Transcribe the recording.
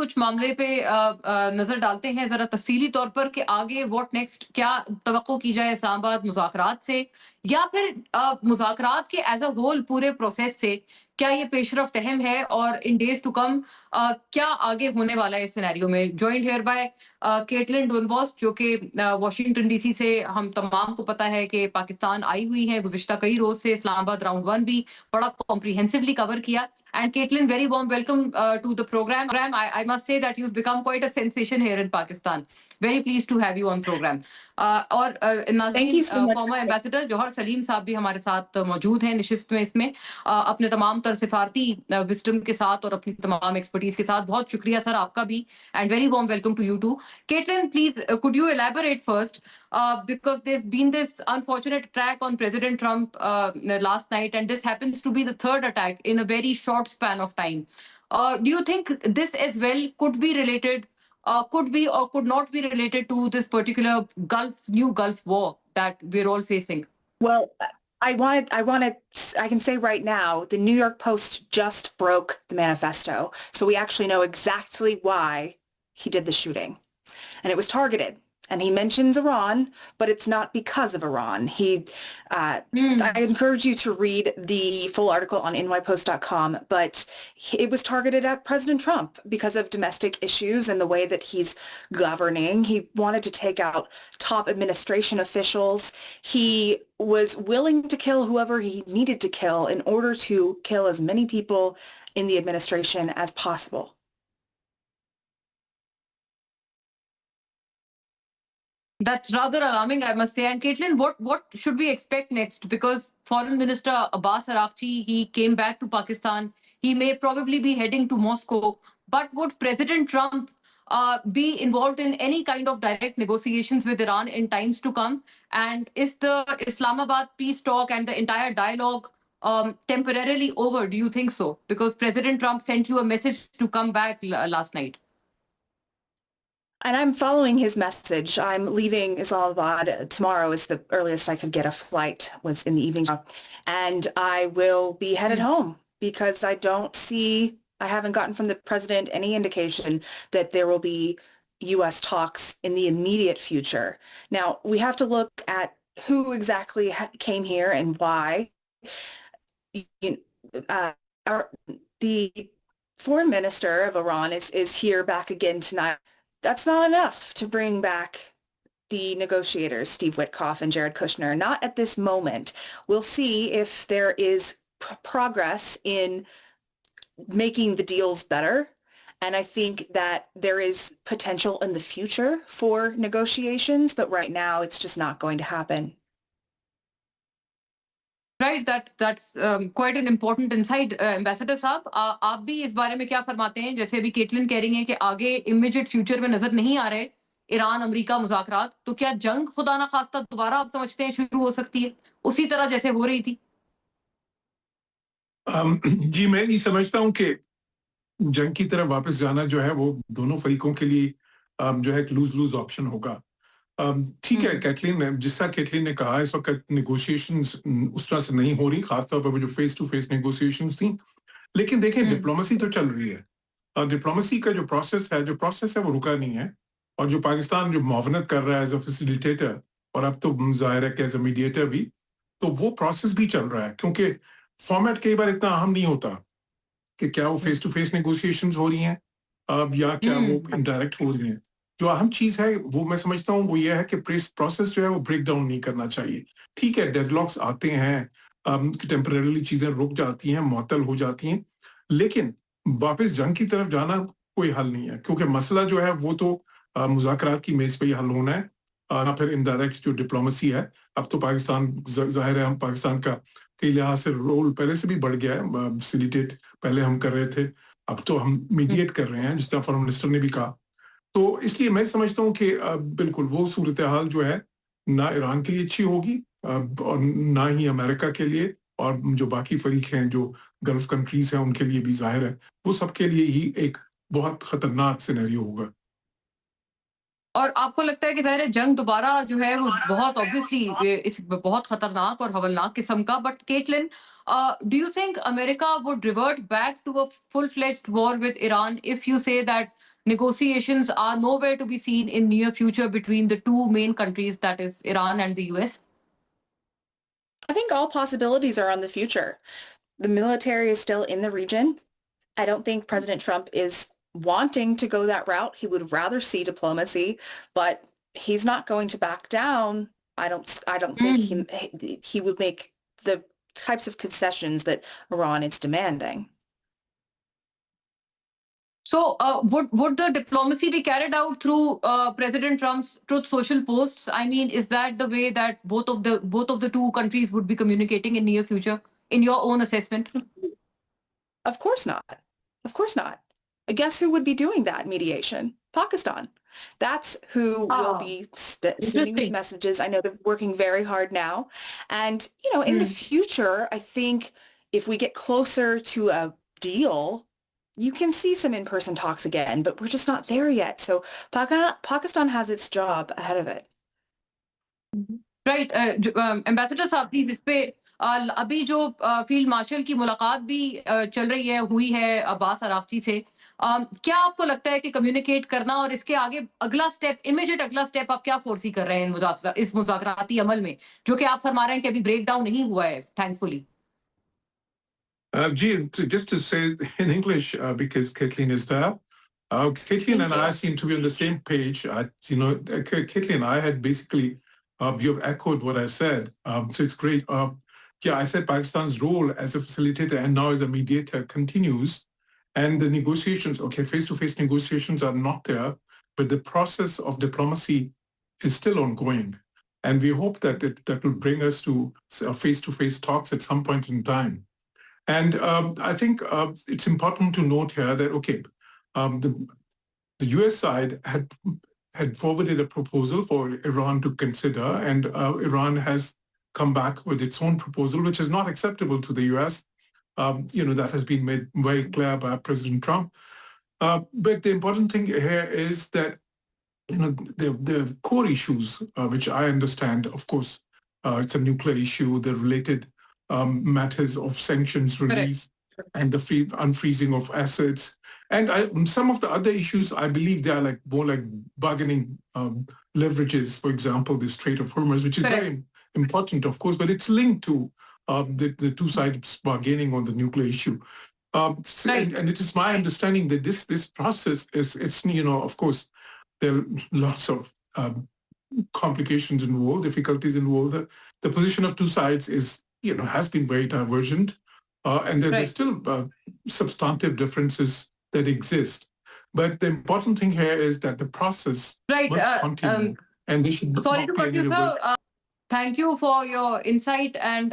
कुछ मामले पे नजर डालते हैं जरा तफसीली तौर पर कि आगे व्हाट नेक्स्ट, क्या तवक्को की जाए इस्लामाबाद मुज़ाकरात से या फिर मुज़ाकरात के एज अ होल पूरे प्रोसेस से, क्या ये पेशरफ्त अहम है और इन डेज टू कम क्या आगे होने वाला है इस सिनेरियो में। जॉइंड हियर बाय केटलिन डोनबॉस, जो कि वाशिंगटन डीसी से हम तमाम को पता है कि पाकिस्तान आई हुई है गुज़िश्ता कई रोज से, इस्लामाबाद राउंड 1 भी बड़ा कॉम्प्रिहेंसिवली कवर किया। And Caitlin, very warm welcome to the program. I must say that you've become quite a sensation here in Pakistan. Very pleased to have you on program. और नाज़रीन, फॉर्मर एम्बेसडर जौहर सलीम साहब भी हमारे साथ मौजूद हैं निशिस्त में, इसमें अपने तमाम तर सिफारती विस्डम के साथ और अपनी तमाम एक्सपर्टीज के साथ। बहुत शुक्रिया सर आपका भी, and very warm welcome to you too. Caitlin, please, could you elaborate first, because there's been this unfortunate attack on President Trump last night, and this happens to be the third attack in a very short span of time. Do you think this as well could be related, could be or could not be related to this particular new Gulf war that we're all facing? Well, I can say right now, the New York Post just broke the manifesto. So we actually know exactly why he did the shooting. And it was targeted. And he mentions Iran, but it's not because of Iran. I encourage you to read the full article on nypost.com, but it was targeted at President Trump because of domestic issues and the way that he's governing. He wanted to take out top administration officials. He was willing to kill whoever he needed to kill in order to kill as many people in the administration as possible. That's rather alarming, I must say. And Caitlin, what should we expect next? Because Foreign Minister Abbas Araghchi, he came back to Pakistan. He may probably be heading to Moscow. But would President Trump be involved in any kind of direct negotiations with Iran in times to come? And is the Islamabad peace talk and the entire dialogue temporarily over? Do you think so? Because President Trump sent you a message to come back last night. And I'm following his message. I'm leaving Islamabad tomorrow is the earliest I could get a flight, was in the evening. And I will be headed home because I haven't gotten from the president any indication that there will be U.S. talks in the immediate future. Now, we have to look at who exactly came here and why. The foreign minister of Iran is here back again tonight. That's not enough to bring back the negotiators, Steve Witkoff and Jared Kushner. Not at this moment. We'll see if there is progress in making the deals better. And I think that there is potential in the future for negotiations, but right now it's just not going to happen. Right, that's quite an important insight, ambassador साहब। आप भी इस बारे में क्या फरमाते हैं? जैसे अभी केटलिन कह रही हैं कि आगे इमीडिएट फ्यूचर में नजर नहीं आ रहे ईरान अमेरिका मुज़ाकरात, तो क्या जंग खुदा ना खास्ता दोबारा आप समझते हैं शुरू हो सकती है उसी तरह जैसे हो रही थी? जी, मैं ये समझता हूँ कि जंग की तरफ वापस जाना जो है वो दोनों फरीकों के लिए जो है एक लूज लूज ऑप्शन होगा। ठीक है, कैटलिन, जिस तरह कैटलिन ने कहा, इस वक्त नेगोशिएशंस उस तरह से नहीं हो रही, खासतौर पर जो फेस टू फेस नेगोशिएशंस थी। लेकिन देखें, डिप्लोमेसी तो चल रही है और डिप्लोमेसी का जो प्रोसेस है वो रुका नहीं है। और जो पाकिस्तान जो मुआवनत कर रहा है एज अ फैसिलिटेटर और अब तो जाहिर है कि एज अ मीडिएटर भी, तो वो प्रोसेस भी चल रहा है, क्योंकि फॉर्मेट कई बार इतना अहम नहीं होता कि क्या वो फेस टू फेस नेगोशिएशंस हो रही हैं अब या क्या वो इनडायरेक्ट हो रही हैं। जो अहम चीज है वो मैं समझता हूँ वो ये है कि प्रोसेस जो है वो ब्रेक डाउन नहीं करना चाहिए। ठीक है, डेडलॉक्स आते हैं, टेम्परेरीली चीजें रुक जाती हैं, मुअत्तल हो जाती हैं, लेकिन वापस जंग की तरफ जाना कोई हल नहीं है, क्योंकि मसला जो है वो तो मुज़ाकरात की मेज पे ही हल होना है, ना फिर इनडायरेक्ट जो डिप्लोमेसी है। अब तो पाकिस्तान जाहिर है, हम पाकिस्तान का कई लिहाज से रोल पहले से भी बढ़ गया है। फैसिलिटेट पहले हम कर रहे थे, अब तो हम मीडिएट कर रहे हैं, जिस तरह फॉरेन मिनिस्टर ने भी कहा। तो इसलिए मैं समझता हूँ कि बिल्कुल वो सूरत हाल जो है ना ईरान के लिए अच्छी होगी और ना ही अमेरिका के लिए, और जो बाकी फरीक हैं जो गल्फ कंट्रीज हैं उनके लिए भी जाहिर है वो सबके लिए ही एक बहुत खतरनाक सिनेरियो होगा। और आपको लगता है कि ज़ाहिर है जंग दोबारा जो है वो बहुत ऑब्वियसली इस बहुत खतरनाक और हवलनाक किस्म का, but Caitlin, do you think America would revert back to a full-fledged war with Iran if you say that negotiations are nowhere to be seen in near future between the two main countries, that is Iran and the US? I think all possibilities are on the future. The military is still in the region. I don't think President Trump is wanting to go that route. He would rather see diplomacy, but he's not going to back down. I don't think he would make the types of concessions that Iran is demanding. So, would the diplomacy be carried out through President Trump's Truth Social posts? I mean, is that the way that both of the two countries would be communicating in near future, in your own assessment? Of course not. Of course not. Guess who would be doing that mediation? Pakistan. That's who will be sending these Interesting. messages. I know they're working very hard now. And, in the future, I think if we get closer to a deal, you can see some in-person talks again, but we're just not there yet. So Pakistan has its job ahead of it. Right ambassador साहब please इस पे अभी जो field marshal की मुलाकात भी चल रही है, हुई है अब्बास अरागची से, क्या आपको लगता है कि कम्युनिकेट करना और इसके आगे अगला स्टेप, इमीडिएट अगला स्टेप आप क्या फोर्सी कर रहे हैं इस मुज़ाकराती अमल में, जो कि आप फरमा रहे हैं कि अभी ब्रेक डाउन नहीं हुआ है, thankfully? Gee, just to say in English, because Caitlin is there, Caitlin and I seem to be on the same page. Caitlin and I had basically, you've echoed what I said. So it's great. Yeah, I said Pakistan's role as a facilitator and now as a mediator continues. And the negotiations, okay, face-to-face negotiations are not there, but the process of diplomacy is still ongoing. And we hope that that will bring us to face-to-face talks at some point in time. And I think it's important to note here that, okay, the US side had forwarded a proposal for Iran to consider, and Iran has come back with its own proposal, which is not acceptable to the US. That has been made very clear by President Trump. But the important thing here is that, the core issues, which I understand, of course, it's a nuclear issue, the related matters of sanctions relief and the unfreezing of assets. And some of the other issues, I believe they are more like bargaining leverages, for example, the Strait of Hormuz, which is very important, of course, but it's linked to the two sides bargaining on the nuclear issue. And it is my understanding that this process is, of course, there are lots of complications involved, difficulties involved. The position of two sides is, has been very divergent, and there's still substantive differences that exist. But the important thing here is that the process must continue, and they should Sorry to not be cut any you, reverse. sir. Thank you for your insight and